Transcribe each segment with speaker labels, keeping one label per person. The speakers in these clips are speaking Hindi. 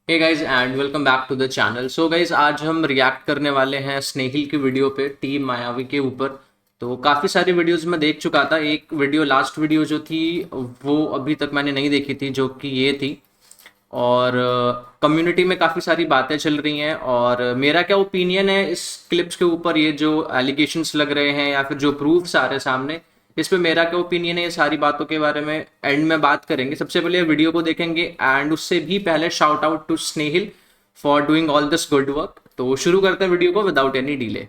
Speaker 1: Hey guys and welcome back to the channel. So guys आज हम रिएक्ट करने वाले हैं स्नेहिल की वीडियो पे टीम मायावी के ऊपर। तो काफ़ी सारी वीडियोस मैं देख चुका था। एक वीडियो लास्ट वीडियो जो थी वो अभी तक मैंने नहीं देखी थी, जो कि ये थी। और कम्युनिटी में काफ़ी सारी बातें चल रही हैं और मेरा क्या ओपिनियन है इस क्लिप्स के ऊपर, ये जो एलिगेशंस लग रहे हैं या फिर जो प्रूफ्स आ रहे हैं सामने, इस पे मेरा क्या ओपिनियन है, ये सारी बातों के बारे में एंड में बात करेंगे। सबसे पहले वीडियो को देखेंगे एंड उससे भी पहले shout out to Snehil for doing all this good work. तो शुरू करते हैं वीडियो को विदाउट एनी डिले।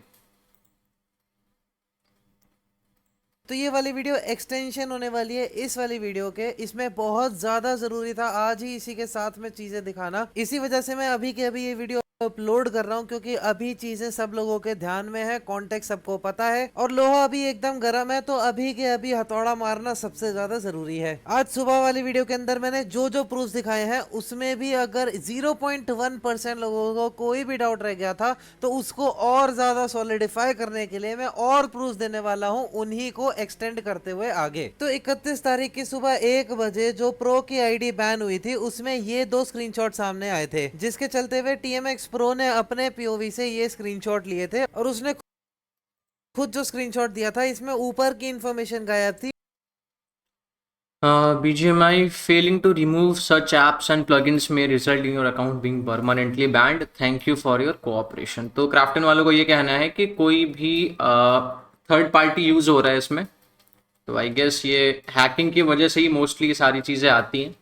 Speaker 2: तो ये वाली वीडियो एक्सटेंशन होने वाली है इस वाली वीडियो के। इसमें बहुत ज़्यादा ज़रूरी था आज ही इसी के साथ में चीज़ें दिखाना। इसी वजह से मैं अभी के अभी ये वीडियो अपलोड कर रहा हूँ, क्योंकि अभी चीज़ें सब लोगों के ध्यान में है, कॉन्टेक्स्ट सबको पता है और लोहा अभी एकदम गर्म है। तो अभी के अभी हथौड़ा मारना सबसे ज़्यादा ज़रूरी है। आज सुबह वाली वीडियो के अंदर मैंने जो जो प्रूफ दिखाए हैं उसमें भी अगर 0.1% लोगों को कोई भी डाउट रह गया था तो उसको और ज़्यादा सॉलिडिफाई करने के लिए मैं और प्रूफ देने वाला हूँ, उन्हीं को एक्सटेंड करते हुए आगे। तो 31 तारीख की सुबह 1 बजे जो प्रो की आईडी बैन हुई थी उसमें ये दो स्क्रीनशॉट सामने आए थे, जिसके चलते हुए टीएमएक्स प्रो ने अपने पीओवी से ये स्क्रीनशॉट लिए थे और उसने खुद जो स्क्रीनशॉट दिया था इसमें ऊपर की इंफॉर्मेशन गायब थी।
Speaker 1: BGMI failing to remove such apps and plugins may result in your account being permanently banned. Thank you for your cooperation. तो क्राफ्टन वालों को ये कहना है कि कोई भी थर्ड पार्टी यूज़ हो रहा है इसमें, तो आई गेस ये हैकिंग की वजह से ही मोस्टली ये सारी चीज़ें आती हैं।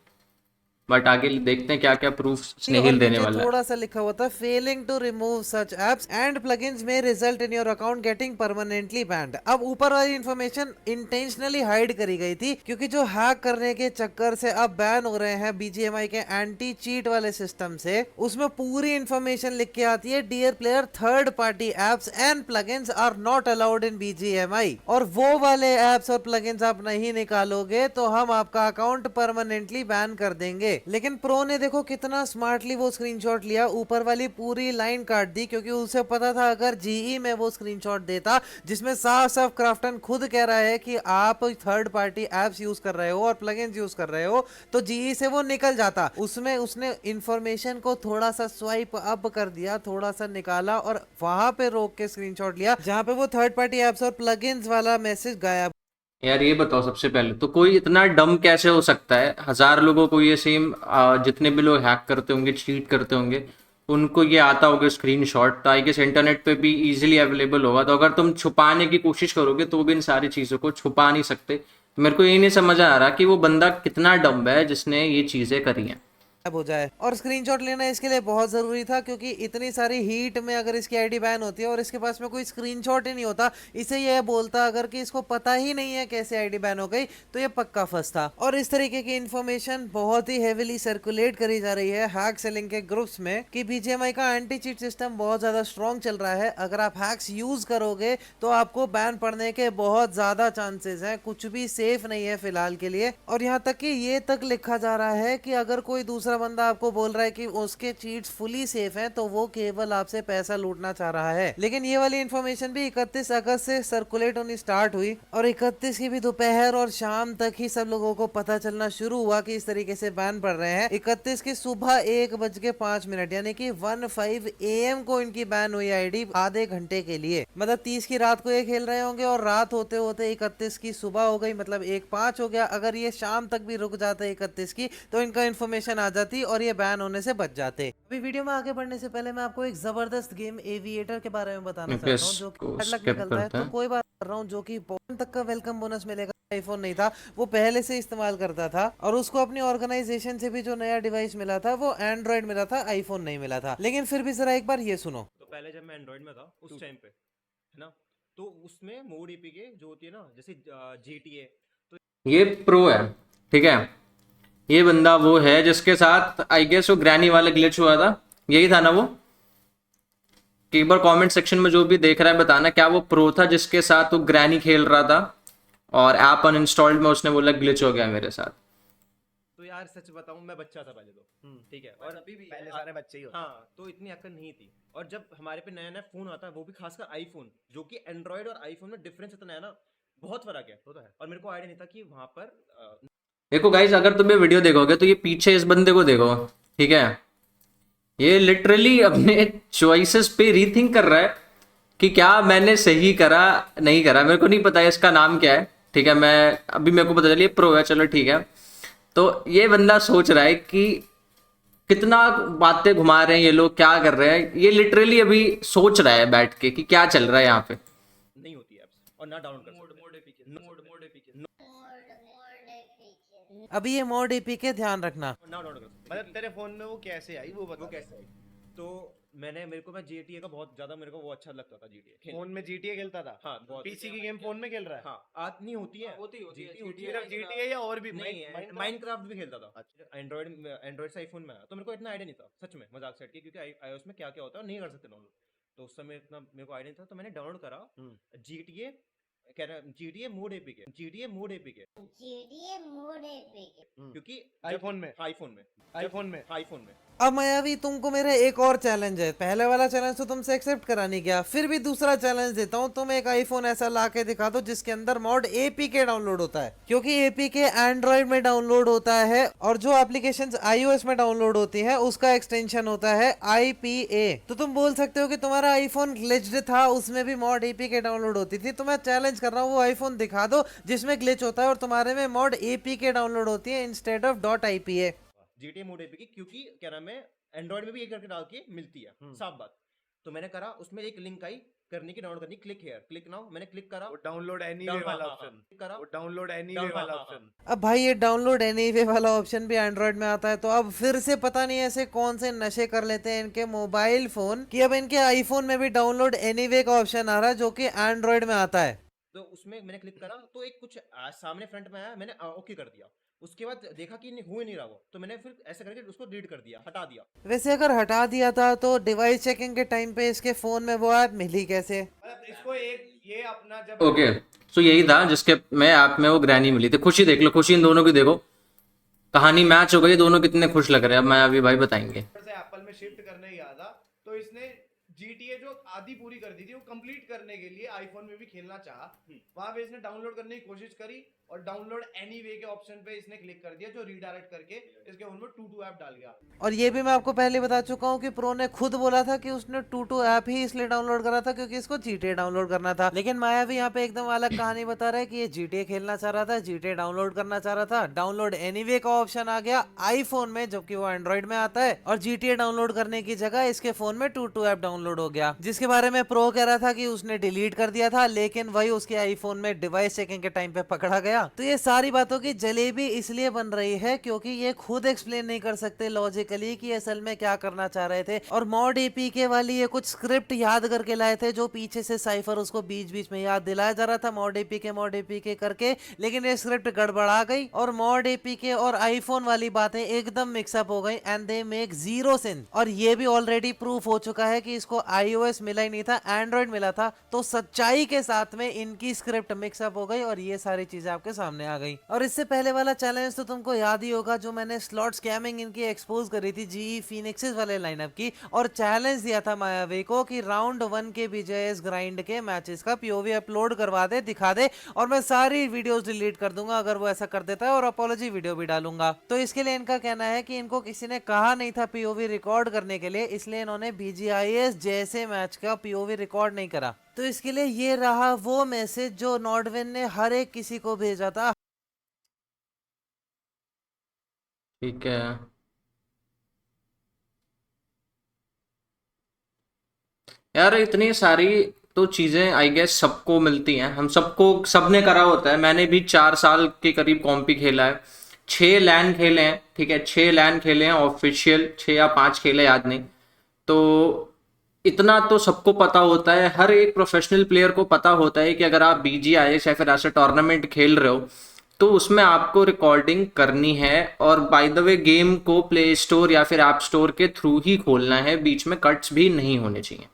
Speaker 1: बट आगे देखते हैं क्या क्या प्रूफ
Speaker 2: और
Speaker 1: स्नेहिल देने
Speaker 2: नीचे
Speaker 1: वाला है।
Speaker 2: थोड़ा सा लिखा हुआ था, failing to remove such apps and plugins में result in your account getting permanently banned. अब ऊपर वाली इन्फॉर्मेशन इंटेंशनली हाइड करी गई थी, क्योंकि जो हैक करने के चक्कर से अब बैन हो रहे हैं बीजीएमआई के एंटी चीट वाले सिस्टम से, उसमें पूरी इन्फॉर्मेशन लिख के आती है, dear player third party apps and plugins are not allowed in BGMI. और वो वाले एप्स और प्लगइन्स आप नहीं निकालोगे तो हम आपका अकाउंट परमानेंटली बैन कर देंगे। लेकिन प्रो ने देखो कितना स्मार्टली वो स्क्रीनशॉट लिया, ऊपर वाली पूरी लाइन काट दी, क्योंकि उसे पता था अगर जीई में वो स्क्रीनशॉट देता जिसमें साफ साफ क्राफ्टन खुद कह रहा है कि आप थर्ड पार्टी एप्स यूज कर रहे हो और प्लगइन्स यूज कर रहे हो, तो जीई से वो निकल जाता। उसमें उसने इंफॉर्मेशन को थोड़ा सा स्वाइप अप कर दिया, थोड़ा सा निकाला और वहां पे रोक के स्क्रीनशॉट लिया जहां पे वो थर्ड पार्टी एप्स और प्लगइन्स वाला मैसेज गायब।
Speaker 1: यार ये बताओ, सबसे पहले तो कोई इतना डम कैसे हो सकता है? हजार लोगों को ये सेम, जितने भी लोग हैक करते होंगे, चीट करते होंगे, उनको ये आता होगा स्क्रीनशॉट, तो आई गेस इंटरनेट पे भी इजीली अवेलेबल होगा। तो अगर तुम छुपाने की कोशिश करोगे तो भी इन सारी चीज़ों को छुपा नहीं सकते। तो मेरे को ये नहीं समझ आ रहा कि वो बंदा कितना डम है जिसने ये चीज़ें करी हैं।
Speaker 2: हो जाए। और स्क्रीनशॉट लेना इसके लिए बहुत जरूरी था, क्योंकि इतनी सारी हीट में अगर इसकी आईडी बैन होती है और इसके पास में कोई स्क्रीनशॉट ही नहीं होता, इसे यह बोलता अगर कि इसको पता ही नहीं है कैसे आईडी बैन हो गई, तो ये पक्का फंस था। और इस तरीके की इंफॉर्मेशन बहुत ही हेविली सर्कुलेट करी जा रही है हैक सेलिंग के ग्रुप्स में कि बीजीएमआई का एंटी चीट सिस्टम बहुत ज्यादा स्ट्रॉन्ग चल रहा है। अगर आप हैक्स यूज करोगे तो आपको बैन पड़ने के बहुत ज्यादा चांसेस हैं, कुछ भी सेफ नहीं है फिलहाल के लिए। और यहाँ तक कि ये तक लिखा जा रहा है कि अगर कोई दूसरा बंदा आपको बोल रहा है कि उसके चीट्स फुली सेफ हैं, तो वो केवल आपसे पैसा लूटना चाह रहा है। लेकिन ये वाली इंफॉर्मेशन भी 31 अगस्त से सर्कुलेट होनी स्टार्ट हुई और 31 की भी दोपहर और शाम तक ही सब लोगों को पता चलना शुरू हुआ कि इस तरीके से बैन पड़ रहे हैं। 31 की सुबह 1:05 यानी कि 15 AM को इनकी बैन हुई आईडी, आधे घंटे के लिए। मतलब 30 की रात को ये खेल रहे होंगे और रात होते होते 31 की सुबह हो गई, मतलब 1:05 हो गया। अगर ये शाम तक भी रुक जाता 31 की तो इनका इन्फॉर्मेशन आ जाती और ये बैन होने से बच जाते। अभी वीडियो में आगे बढ़ने से पहले मैं आपको एक जबरदस्त गेम एविएटर के बारे में बताना
Speaker 1: मैं
Speaker 2: चाहता हूँ, जो
Speaker 1: इसको
Speaker 2: कि लक
Speaker 1: स्किप
Speaker 2: निकलता है
Speaker 1: करते
Speaker 2: तो
Speaker 1: हैं।
Speaker 2: कोई बात कर रहा हूँ, जो कि पॉइंट तक का वेलकम बोनस मिलेगा। आईफोन नहीं था, वो पहले से इस्तेमाल करता था और उसको अपनी ऑर्गेनाइजेशन से भी जो नया डिवाइस मिला था वो एंड्रॉइड मिला था, आईफोन नहीं मिला था। लेकिन फिर भी जरा एक बार ये सुनो।
Speaker 3: तो पहले जब मैं एंड्रॉइड में था उस टाइम पे, है ना, तो उसमें मोड एपीके जो होती है ना, जैसे जीटीए, तो
Speaker 1: ये प्रो है, ठीक है। ये बंदा वो है जिसके साथ आई गेस वो ग्रैनी वाला ग्लिच हुआ था, यही था ना वो? कि एक बार कमेंट सेक्शन में जो भी देख रहा है बताना, क्या वो प्रो था जिसके साथ वो ग्रैनी खेल रहा था और ऐप अनइंस्टॉल्ड में उसने बोला ग्लिच हो गया मेरे साथ?
Speaker 3: यार सच बताऊं, मैं बच्चा था पहले तो, ठीक है, और अभी भी
Speaker 4: पहले सारे बच्चे ही होते
Speaker 3: हाँ, तो इतनी अक्ल नहीं थी। और जब हमारे पे नया नया फोन आता है, वो भी खासकर आईफोन, जो कि एंड्रॉइड और आईफोन में डिफरेंस इतना है ना, बहुत फर्क है, होता है। और मेरे को आइडिया नहीं था कि वहां पर
Speaker 1: देखो गाइस, अगर तुम ये वीडियो देखोगे तो ये पीछे इस बंदे को देखो, ठीक है। ये लिटरली अपने चॉइसेस पे रीथिंक कर रहा है कि क्या मैंने सही करा नहीं करा। मेरे को नहीं पता है इसका नाम क्या है, ठीक है। मैं अभी मेरे को पता चलिए प्रो है, चलो ठीक है। तो ये बंदा सोच रहा है कि कितना बातें घुमा रहे हैं ये लोग, क्या कर रहे हैं। ये लिटरली अभी सोच रहा है बैठ के कि क्या चल रहा है यहाँ पे।
Speaker 3: नहीं होती एप्स और ना डाउनलोड कर सकते।
Speaker 2: अभी ये मोड एपीके ध्यान रखना।
Speaker 3: और ना डाउनलोड कर सकते।
Speaker 4: मतलब तेरे फोन में वो कैसे आई वो बता।
Speaker 3: वो कैसे आई? तो मेरे को GTA का बहुत ज्यादा मेरे को वो अच्छा लगता था, GTA
Speaker 4: फोन में GTA खेलता था।
Speaker 3: हाँ बहुत।
Speaker 4: पीसी की गेम फोन में खेल रहा है।
Speaker 3: हाँ आज नहीं होती है,
Speaker 5: होती है
Speaker 4: सिर्फ GTA या और भी
Speaker 3: नहीं, माइनक्राफ्ट भी खेलता था। एंड्रॉइड से आईफोन में आया तो मेरे को इतना आइडिया नहीं था सच में, मजाक सेट की, क्योंकि iOS में क्या क्या होता है नहीं कर सकते डाउनलोड। तो उस समय इतना मेरे को आइडिया नहीं था, तो मैंने डाउनलोड करा GTA, कह रहा GTA mod APK, GTA mod APK, क्योंकि
Speaker 4: आईफोन में
Speaker 3: आईफोन में
Speaker 2: अब मायावी तुमको मेरा एक और चैलेंज है। पहले वाला चैलेंज तो तुमसे एक्सेप्ट करा नहीं गया, फिर भी दूसरा चैलेंज देता हूँ। तुम एक आईफोन ऐसा ला के दिखा दो जिसके अंदर मॉड एपीके डाउनलोड होता है, क्योंकि एपीके एंड्रॉइड में डाउनलोड होता है और जो एप्लीकेशंस iOS में डाउनलोड होती हैं उसका एक्सटेंशन होता है IPA। तो तुम बोल सकते हो कि तुम्हारा आईफोन ग्लिच्ड था, उसमें भी मॉड एपीके डाउनलोड होती थी। तो मैं चैलेंज कर रहा हूँ वो आईफोन दिखा दो जिसमें ग्लिच होता है और तुम्हारे में मॉड एपीके डाउनलोड होती है instead of .IPA।
Speaker 3: GTA mod APK, क्योंकि क्या नाम है एंड्रॉइड में भी एक करके डाल के मिलती है, साफ बात। तो मैंने करा, उसमें एक लिंक आई करने की, डाउनलोड करनी, क्लिक हियर, क्लिक नाउ। मैंने क्लिक करा,
Speaker 4: वो डाउनलोड एनीवे वाला ऑप्शन
Speaker 3: करा,
Speaker 4: वो डाउनलोड एनीवे वाला ऑप्शन।
Speaker 2: अब भाई ये डाउनलोड एनीवे वाला ऑप्शन भी एंड्रॉइड में आता है। तो अब फिर से पता नहीं ऐसे कौन से नशे कर लेते हैं इनके मोबाइल फोन कि अब इनके आईफोन में भी डाउनलोड एनीवे का ऑप्शन आ रहा है जो कि एंड्रॉइड में आता है।
Speaker 3: तो उसमें मैंने क्लिक करा तो एक कुछ सामने फ्रंट में आया, मैंने ओके कर दिया। उसके बाद देखा कि हो ही नहीं रहा वो, तो मैंने फिर ऐसे करके उसको डिलीट कर दिया, हटा दिया।
Speaker 2: वैसे अगर हटा दिया था तो डिवाइस चेकिंग के टाइम पे इसके फोन में वो ऐप मिली कैसे?
Speaker 4: मतलब इसको एक ये अपना जब
Speaker 1: ओके सो यही था जिसके में ऐप में वो ग्रैनी मिली थी। खुशी देख लो, खुशी इन दोनों की देखो, कहानी मैच हो गई, दोनों कितने खुश लग रहे हैं। अब मैं अभी भाई बताएंगे।
Speaker 4: से एप्पल में शिफ्ट करने गया था तो इसने GTA जो आधी पूरी कर दी थी वो कंप्लीट करने के लिए आईफोन में भी खेलना चाहा। वहां पे इसने डाउनलोड करने की कोशिश करी और डाउनलोड एनीवे के ऑप्शन पे इसने क्लिक कर दिया, जो रीडायरेक्ट करके इसके फोन में टूटू ऐप डाल गया।
Speaker 2: और ये भी मैं आपको पहले बता चुका हूँ कि प्रो ने खुद बोला था कि उसने टूटू ऐप ही इसलिए डाउनलोड करा था क्योंकि इसको GTA डाउनलोड करना था। लेकिन माया भी यहाँ पे एकदम अलग कहानी बता रहा है कि ये GTA खेलना चाह रहा था, GTA डाउनलोड करना चाह रहा था, डाउनलोड एनीवे का ऑप्शन आ गया आईफोन में जबकि वो एंड्रॉइड में आता है, और GTA डाउनलोड करने की जगह इसके फोन में टूटू ऐप डाउनलोड हो गया, जिसके बारे में प्रो कह रहा था कि उसने डिलीट कर दिया था, लेकिन वही उसके आईफोन में डिवाइस चेकिंग के टाइम पे पकड़ा गया। तो ये सारी बातों की जलेबी इसलिए बन रही है क्योंकि ये खुद एक्सप्लेन नहीं कर सकते लॉजिकली कि असल में क्या करना चाह रहे थे। और मॉड एपीके वाली ये कुछ स्क्रिप्ट याद करके लाए थे जो पीछे से साइफर उसको बीच बीच में याद दिलाया जा रहा था मॉड एपीके करके, लेकिन ये स्क्रिप्ट गड़बड़ा गई और मॉड एपीके और आईफोन वाली बातें एकदम मिक्सअप हो गई and they make zero sense. और ये भी ऑलरेडी प्रूफ हो चुका है कि इसको iOS मिला ही नहीं था, एंड्रॉइड मिला था। तो सच्चाई के साथ में इनकी स्क्रिप्ट मिक्सअप हो गई और ये सारी चीजें आपके सामने आ गई। और इससे पहले वाला चैलेंज तो तुमको याद ही होगा जो मैंने स्लॉट स्कैमिंग इनकी एक्सपोज करी थी GE फिनिक्सेस वाले लाइनअप की, और चैलेंज दिया था मायावी को कि राउंड 1 के BJS ग्राइंड के मैचेस का POV अपलोड करवा दे, दिखा दे, और मैं सारी वीडियोस डिलीट कर दूंगा अगर वो ऐसा कर देता है, और अपोलॉजी वीडियो भी डालूंगा। तो इसके लिए इनका कहना है कि इनको किसी ने कहा नहीं था POV रिकॉर्ड करने के लिए, इसलिए इन्होंने BGIS जैसे मैच का POV रिकॉर्ड नहीं करा। तो इसके लिए ये रहा वो मैसेज जो नॉर्डविन ने हर एक किसी को भेजा था।
Speaker 1: ठीक है, यार इतनी सारी तो चीजें आई गेस सबको मिलती हैं, हम सबको सबने करा होता है। मैंने भी 4 साल के करीब कॉम्पी खेला है, 6 लैन खेले हैं, ठीक है 6 लैन खेले हैं ऑफिशियल, 6 या 5 खेले याद नहीं। तो इतना तो सबको पता होता है, हर एक प्रोफेशनल प्लेयर को पता होता है कि अगर आप BGIS या फिर ऐसे टूर्नामेंट खेल रहे हो तो उसमें आपको रिकॉर्डिंग करनी है, और बाय द वे गेम को प्ले स्टोर या फिर ऐप स्टोर के थ्रू ही खोलना है, बीच में कट्स भी नहीं होने चाहिए।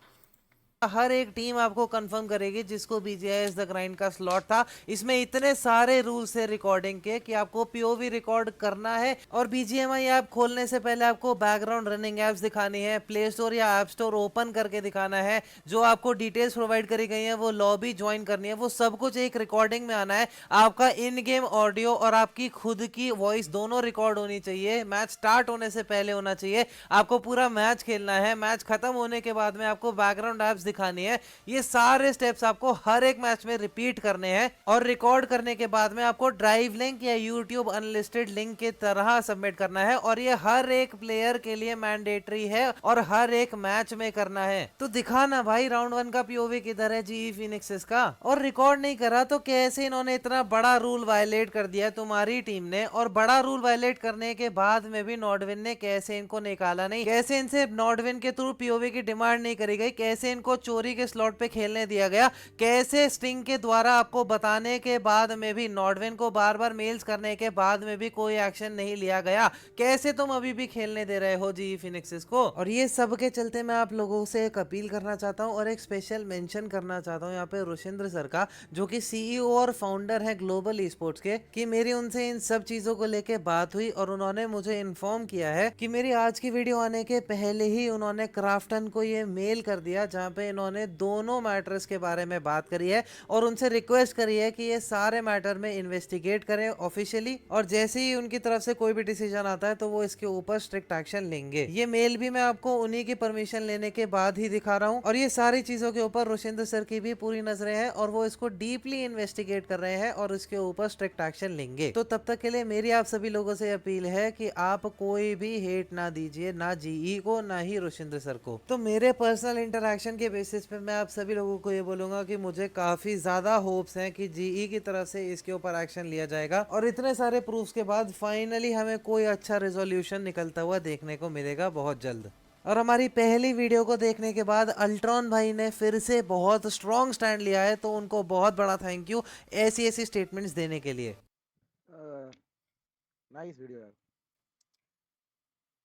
Speaker 2: हर एक टीम आपको कंफर्म करेगी जिसको BGIS द ग्राइंड का स्लॉट था। इसमें इतने सारे रूल्स है रिकॉर्डिंग के कि आपको POV रिकॉर्ड करना है और BGMI ऐप खोलने से पहले आपको बैकग्राउंड रनिंग एप्स दिखानी है, प्ले स्टोर या ऐप स्टोर ओपन करके दिखाना है, जो आपको डिटेल्स प्रोवाइड करी गई है, वो लॉबी ज्वाइन करनी है, वो सब कुछ एक रिकॉर्डिंग में आना है। आपका इन गेम ऑडियो और आपकी खुद की वॉइस दोनों रिकॉर्ड होनी चाहिए। मैच स्टार्ट होने से पहले होना चाहिए। आपको पूरा मैच खेलना है। मैच खत्म होने के बाद में आपको बैकग्राउंड एप्स दिखानी है। ये सारे स्टेप्स आपको हर एक मैच में रिपीट करने हैं और रिकॉर्ड करने के बाद में आपको ड्राइव लिंक या यूट्यूब अनलिस्टेड लिंक की तरह सबमिट करना है और ये हर एक प्लेयर के लिए मैंडेटरी है और हर एक मैच में करना है। तो दिखाना भाई राउंड 1 का POV किधर है GE फिनिक्सेस का। और रिकॉर्ड नहीं करा तो कैसे इन्होंने इतना बड़ा रूल वायलेट कर दिया तुम्हारी टीम ने, और बड़ा रूल वायलेट करने के बाद में भी नॉर्डविन ने कैसे इनको निकाला नहीं, कैसे इनसे नॉर्डविन के थ्रू POV की डिमांड नहीं करी गई, कैसे इनको चोरी के स्लॉट पे खेलने दिया गया, कैसे स्टिंग के द्वारा आपको बताने के बाद में भी नॉर्डविन को बार बार मेल्स करने के बाद में भी कोई एक्शन नहीं लिया गया, कैसे तुम अभी भी खेलने दे रहे हो GE फिनिक्सेस को। और ये सब के चलते मैं आप लोगों से एक अपील करना चाहता हूँ और एक स्पेशल मेंशन करना चाहता हूँ यहाँ पे रुशिंद्र सर का, जो कि CEO और फाउंडर है ग्लोबल ई स्पोर्ट्स के, कि मेरी उनसे इन सब चीजों को लेके बात हुई और उन्होंने मुझे इन्फॉर्म किया है कि मेरी आज की वीडियो आने के पहले ही उन्होंने क्राफ्टन को ये मेल कर दिया, जहाँ पे इन्होंने दोनों मैटर्स के बारे में बात करी है और उनसे रिक्वेस्ट करी है कि ये सारे मैटर में इन्वेस्टिगेट करें ऑफिशियली, और जैसे ही उनकी तरफ से कोई भी डिसीजन आता है तो वो इसके ऊपर स्ट्रिक्ट एक्शन लेंगे। ये मेल भी मैं आपको उन्हीं की परमिशन लेने के बाद ही दिखा रहा हूँ और ये सारी चीजों के ऊपर रुशिंद्र सर की भी पूरी नजरें हैं और वो इसको डीपली इन्वेस्टिगेट कर रहे हैं और इसके ऊपर स्ट्रिक्ट एक्शन लेंगे। तो तब तक के लिए मेरी आप सभी लोगों से अपील है कि आप कोई भी हेट ना दीजिए, ना GE को ना ही रुशिंद्र सर को। तो मेरे पर्सनल इंटरेक्शन के बेसिस पे मैं आप सभी लोगों को ये बोलूंगा कि मुझे काफी ज्यादा होप्स हैं कि GE की तरफ से इसके ऊपर एक्शन लिया जाएगा और इतने सारे प्रूफ्स के बाद फाइनली हमें कोई अच्छा रेजोल्यूशन निकलता हुआ देखने को मिलेगा बहुत जल्द। और हमारी पहली वीडियो को देखने के बाद अल्ट्रॉन भाई ने फिर से बहुत स्ट्रॉन्ग स्टैंड लिया है, तो उनको बहुत बड़ा थैंक यू ऐसी ऐसी स्टेटमेंट्स देने के लिए।
Speaker 5: नाइस वीडियो यार।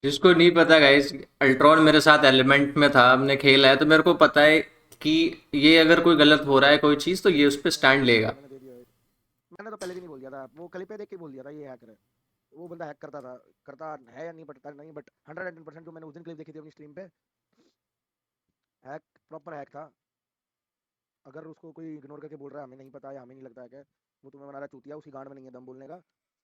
Speaker 1: जिसको नहीं पता गाइस, अल्ट्रॉन मेरे साथ एलिमेंट में था, हमने खेला है, तो मेरे को पता है कि ये अगर कोई गलत हो रहा है कोई चीज़ तो ये उस पर स्टैंड लेगा।
Speaker 5: मैंने दे दिया है। मैंने तो पहले भी नहीं बोल दिया था, वो क्लिप पे देख के बोल दिया था ये हैकर है। वो बंदा हैक करता था, करता है या नहीं पता नहीं, बट 110% जो मैंने उस दिन क्लिप देखी थी अपनी स्ट्रीम पे, हैक प्रॉपर हैक था। अगर उसको कोई इग्नोर करके बोल रहा है हमें नहीं पता या हमें नहीं लगता है क्या, वो तुम्हें बना रहा है चूतिया, उसकी गांड में नहीं है दम बोलने का।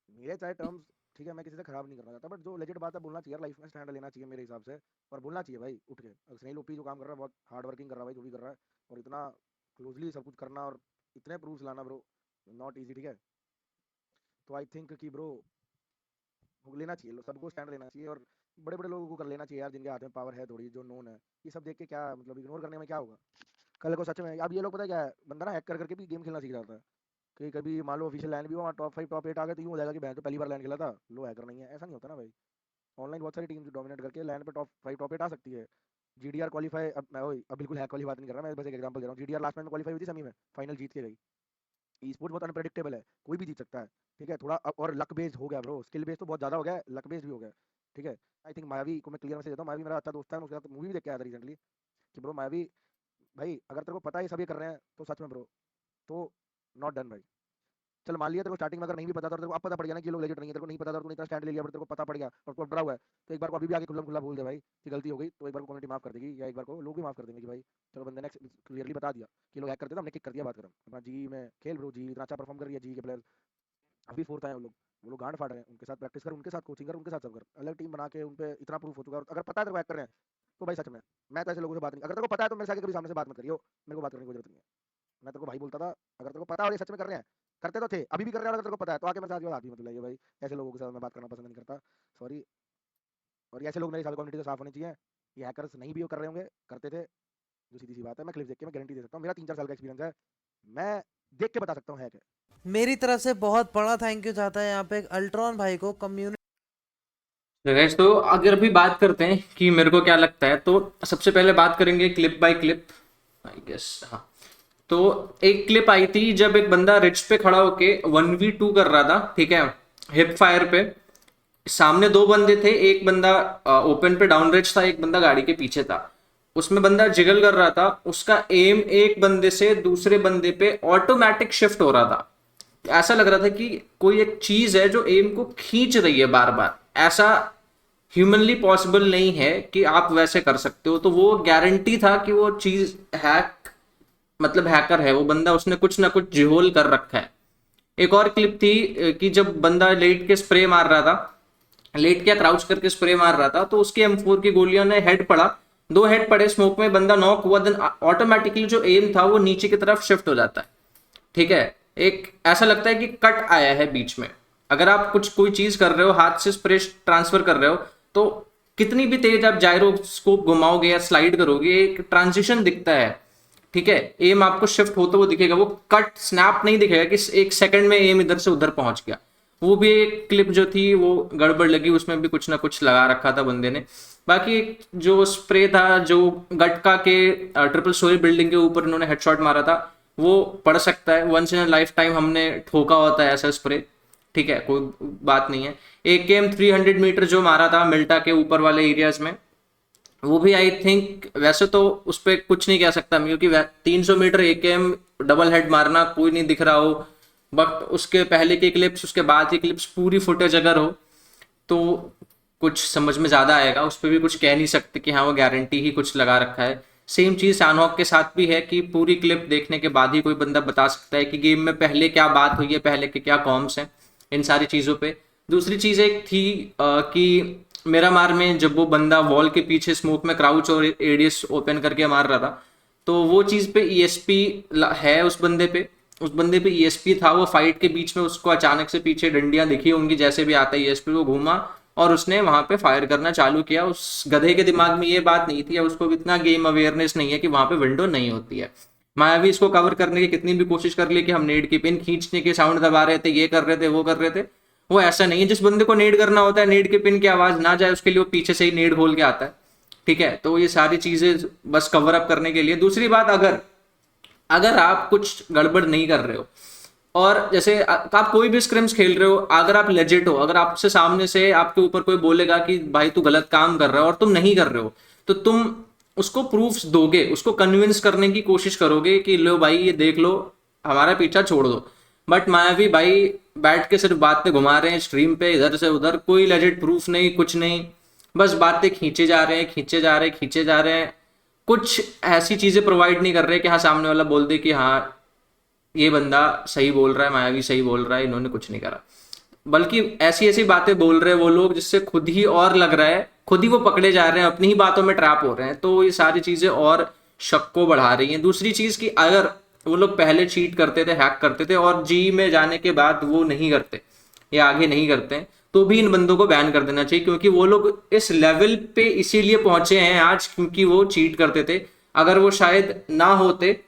Speaker 5: मेरे चाहे टर्म्स ठीक है, मैं किसी से खराब नहीं करना चाहता, बट जो लेजिट बात है बोलना चाहिए, लाइफ में स्टैंड लेना चाहिए मेरे हिसाब से, और बोलना चाहिए भाई उठ के। अगर स्नेल ओपी जो काम कर रहा है बहुत हार्ड वर्किंग कर रहा है भाई, जो भी कर रहा है, और इतना क्लोजली सब कुछ करना और इतने प्रूफ्स लाना ब्रो नॉट ईजी, ठीक है। तो आई थिंक कि ब्रो लेना चाहिए, सबको स्टैंड लेना चाहिए और बड़े बड़े लोगों को कर लेना चाहिए यार, जिनके हाथ में पावर है थोड़ी, जो नोन है। ये सब देख के क्या मतलब, इग्नोर करने में क्या होगा कल को सच में। अब ये लोग पता है क्या है, बंदा ना हैक कर करके भी गेम खेलना सीख जाता है कि कभी मान लो ऑफिशियल लैंड भी हो, टॉप 5 टॉप 8 आ गए तो यूँ हो जाएगा कि मैं तो पहली बार लैंड खेला था, लो हैकर नहीं है, ऐसा नहीं होता ना भाई। ऑनलाइन बहुत सारी टीम्स डोमिनेट करके लैंड पे टॉप 5 टॉप 8 आ सकती है। GDR क्वालीफाई, अब मैं अब बिल्कुल हैक वाली बात नहीं कर रहा, मैं बस एक एग्जांपल दे रहा हूँ। GDR लास्ट में क्वालीफाई हुई थी सेमी में, फाइनल जीत के गई। ई स्पोर्ट्स बहुत अनप्रेडिक्टेबल है, कोई भी जीत सकता है, ठीक है। थोड़ा और लक बेस्ड हो गया ब्रो, स्किल बेस्ड तो बहुत ज़्यादा हो गया, लक बेस्ड भी हो गया, ठीक है। आई थिंक मायावी को मैं क्लियर मैसेज देता हूँ, मायावी मेरा अच्छा दोस्त है, मैं उसके साथ मूवी भी देख के आया था रिसेंटली कि ब्रो मायावी भाई अगर तेरे को पता है सब ये कर रहे हैं तो सच में ब्रो तो नॉट डन भाई। चल मान लिया तेरे को स्टार्टिंग में अगर नहीं भी पता था, तेरे को अब पता पड़ गया ना कि ये लोग लेजिट नहीं है, तेरे को नहीं पता था, तूने इतना स्टैंड ले लिया, बट तेरे को पता पड़ गया और तू डरा हुआ है, तो एक बार को अभी भी आगे खुल्लम खुल्ला बोल दे भाई कि गलती हो गई, तो एक बार को कम्युनिटी माफ कर देगी, या एक बार को लोग भी माफ कर देंगे कि भाई चलो बंदे ने क्लियरली बता दिया कि लोग हैक करते थे, हमने किक कर दिया, बात करें अपना। GE में खेल ब्रो, GE इतना अच्छा परफॉर्म कर रही है, GE के प्लेयर अभी फोर्थ आए वो लोग गांड फाड़ रहे हैं, उनके साथ प्रैक्टिस कर, उनके साथ कोचिंग कर, उनके साथ सब कर, अलग टीम बना के उन पे इतना प्रूफ हो चुका है। अगर पता है तेरे को हैक कर रहे हैं तो भाई सच में मैं तो ऐसे लोगों से बात नहीं, अगर तेरे को पता है तो मेरे से आगे कभी सामने से बात मत करियो, मेरे को बात करने की जरूरत नहीं है। मैं तेरे को भाई बोलता था, अगर तेरे को पता है और ये सच में कर रहे हैं, करते तो थे, अभी भी कर रहे हैं, अगर तेरे को पता है तो आके मेरे साथ बात भी मत लाइए भाई, ऐसे लोगों के साथ मैं बात करना पसंद नहीं करता, सॉरी। और ऐसे लोग मेरे हिसाब से कम्युनिटी से साफ होने चाहिए। ये हैकर्स नहीं भी वो कर रहे होंगे, करते थे, जो सीधी सी बात है, मैं क्लिप देख के मैं गारंटी दे सकता हूँ, मेरा 3-4 साल का एक्सपीरियंस है, मैं देख के बता सकता हूँ हैक है।
Speaker 2: मेरी तरफ से बहुत बड़ा थैंक यू चाहता है यहाँ पे अल्ट्रॉन भाई को, कम्युनिटी।
Speaker 1: तो guys, तो अगर भी बात करते हैं कि मेरे को क्या लगता है, तो सबसे पहले बात करेंगे clip by clip, I guess. हाँ, तो एक क्लिप आई थी जब एक बंदा रिच पे खड़ा होके 1v2 कर रहा था, ठीक है, हिप फायर पे। सामने दो बंदे थे, एक बंदा ओपन पे डाउन रिच था, एक बंदा गाड़ी के पीछे था। उसमें बंदा जिगल कर रहा था, उसका एम एक बंदे से दूसरे बंदे पे ऑटोमेटिक शिफ्ट हो रहा था। ऐसा लग रहा था कि कोई एक चीज है जो एम को खींच रही है बार बार। ऐसा ह्यूमनली पॉसिबल नहीं है कि आप वैसे कर सकते हो। तो वो गारंटी था कि वो चीज हैक, मतलब हैकर है वो बंदा, उसने कुछ ना कुछ जिहोल कर रखा है। एक और क्लिप थी कि जब बंदा लेट के स्प्रे मार रहा था, लेट के क्राउच करके स्प्रे मार रहा था, तो उसके M4 की गोलियों ने हेड पड़ा, 2 हेड पड़े स्मोक में, बंदा नॉक हुआ। देन ऑटोमेटिकली जो एम था वो नीचे की तरफ शिफ्ट हो जाता है। ठीक है, एक ऐसा लगता है कि कट आया है बीच में। अगर आप कोई चीज कर रहे हो, हाथ से स्प्रे ट्रांसफर कर रहे हो, तो कितनी भी तेज आप जायरोस्कोप घुमाओगे या स्लाइड करोगे, एक ट्रांजिशन दिखता है। ठीक है, एम आपको शिफ्ट होता हुआ दिखेगा, वो कट स्नैप नहीं दिखेगा कि एक सेकंड में एम इधर से उधर पहुंच गया। वो भी एक क्लिप जो थी वो गड़बड़ लगी, उसमें भी कुछ ना कुछ लगा रखा था बंदे ने। बाकी जो स्प्रे था, जो गटका के ट्रिपल स्टोरी बिल्डिंग के ऊपर इन्होंने हेडशॉट मारा था, वो पड़ सकता है। Once in a lifetime हमने ठोका होता है ऐसा स्प्रे। ठीक है, कोई बात नहीं है। AKM 300 मीटर जो मारा था मिल्टा के ऊपर वाले एरियाज में, वो भी आई थिंक, वैसे तो उस पर कुछ नहीं कह सकता मैं, क्योंकि 300 मीटर AKM डबल हेड मारना, कोई नहीं दिख रहा हो, बट उसके पहले की क्लिप्स, उसके बाद की क्लिप्स, पूरी फुटेज अगर हो तो कुछ समझ में ज़्यादा आएगा। उस पर भी कुछ कह नहीं सकते कि हाँ वो गारंटी ही कुछ लगा रखा है। सेम चीज़ सैनहॉक के साथ भी है कि पूरी क्लिप देखने के बाद ही कोई बंदा बता सकता है कि गेम में पहले क्या बात हुई है, पहले के क्या कॉम्स हैं, इन सारी चीज़ों पे। दूसरी चीज़ एक थी कि मिरामार में जब वो बंदा वॉल के पीछे स्मोक में क्राउच और एडीएस ओपन करके मार रहा था, तो वो चीज़ पे ESP है उस बंदे पे, ESP था। वो फाइट के बीच में उसको अचानक से पीछे डंडियां दिखी होंगी, जैसे भी आता है ESP, वो घूमा और उसने वहां पे फायर करना चालू किया। उस गधे के दिमाग में ये बात नहीं थी, या उसको इतना गेम अवेयरनेस नहीं है कि वहां पे विंडो नहीं होती है। मायावी इसको कवर करने की कितनी भी कोशिश कर ली कि हम नेड की पिन खींचने के साउंड दबा रहे थे, ये कर रहे थे, वो कर रहे थे, वो ऐसा नहीं है। जिस बंदे को नेड करना होता है, नेड के पिन की आवाज ना जाए उसके लिए वो पीछे से ही नेड खोल के आता है। ठीक है, तो ये सारी चीजें बस कवर अप करने के लिए। दूसरी बात, अगर आप कुछ गड़बड़ नहीं कर रहे हो, और जैसे आप कोई भी स्क्रिम्स खेल रहे हो, अगर आप लेजिट हो, अगर आपसे सामने से आपके ऊपर कोई बोलेगा कि भाई तू गलत काम कर रहा है और तुम नहीं कर रहे हो, तो तुम उसको प्रूफ्स दोगे, उसको कन्विंस करने की कोशिश करोगे कि लो भाई ये देख लो, हमारा पीछा छोड़ दो। बट मायावी भाई बैठ के सिर्फ बातें घुमा रहे हैं स्ट्रीम पे, इधर से उधर, कोई लेजिट प्रूफ नहीं, कुछ नहीं, बस बातें खींचे जा रहे हैं। कुछ ऐसी चीजें प्रोवाइड नहीं कर रहे कि हाँ सामने वाला बोल दे कि हाँ ये बंदा सही बोल रहा है, मायावी सही बोल रहा है, इन्होंने कुछ नहीं करा। बल्कि ऐसी बातें बोल रहे हैं वो लोग जिससे खुद ही और लग रहा है, खुद ही वो पकड़े जा रहे हैं, अपनी ही बातों में ट्रैप हो रहे हैं। तो ये सारी चीजें और शक को बढ़ा रही हैं। दूसरी चीज कि अगर वो लोग पहले चीट करते थे, हैक करते थे, और जी में जाने के बाद वो नहीं करते या आगे नहीं करते हैं, तो भी इन बंदों को बैन कर देना चाहिए, क्योंकि वो लोग इस लेवल पे इसीलिए पहुंचे हैं आज क्योंकि वो चीट करते थे। अगर वो शायद ना होते,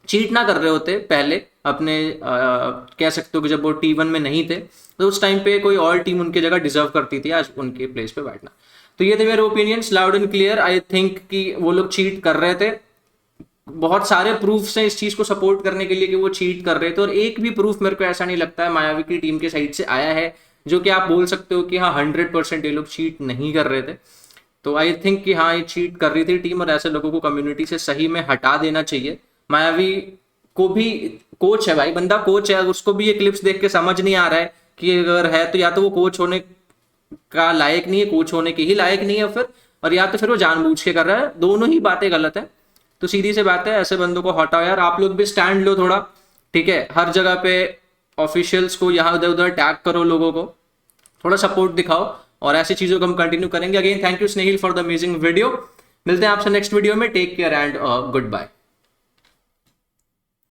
Speaker 1: चीट ना कर रहे होते पहले अपने कह सकते हो कि जब वो T1 में नहीं थे, तो उस टाइम पे कोई और टीम उनकी जगह डिजर्व करती थी आज उनके प्लेस पे बैठना। तो ये थे मेरे opinions, loud and clear. I think कि वो लोग चीट कर रहे थे, बहुत सारे प्रूफ्स हैं इस चीज को सपोर्ट करने के लिए कि वो चीट कर रहे थे, और एक भी प्रूफ मेरे को ऐसा नहीं लगता है मायावी की टीम के साइड से आया है जो कि आप बोल सकते हो कि हाँ 100% ये लोग चीट नहीं कर रहे थे। तो आई थिंक कि हाँ ये चीट कर रही थी टीम, और ऐसे लोगों को कम्युनिटी से सही में हटा देना चाहिए। मायावी को भी, कोच है भाई, बंदा कोच है, उसको भी ये क्लिप्स देख के समझ नहीं आ रहा है कि अगर है तो या तो वो कोच होने का लायक नहीं है, कोच होने के ही लायक नहीं है फिर, और या तो फिर वो जानबूझ के कर रहा है। दोनों ही बातें गलत है। तो सीधी सी बात है, ऐसे बंदों को हटाओ यार। आप लोग भी स्टैंड लो थोड़ा, ठीक है, हर जगह पे ऑफिशियल्स को यहाँ उधर उधर टैग करो, लोगों को थोड़ा सपोर्ट दिखाओ, और ऐसी चीजों को हम कंटिन्यू करेंगे। Again thank you Snehil for the amazing video. मिलते हैं आपसे नेक्स्ट वीडियो में। Take care and good bye.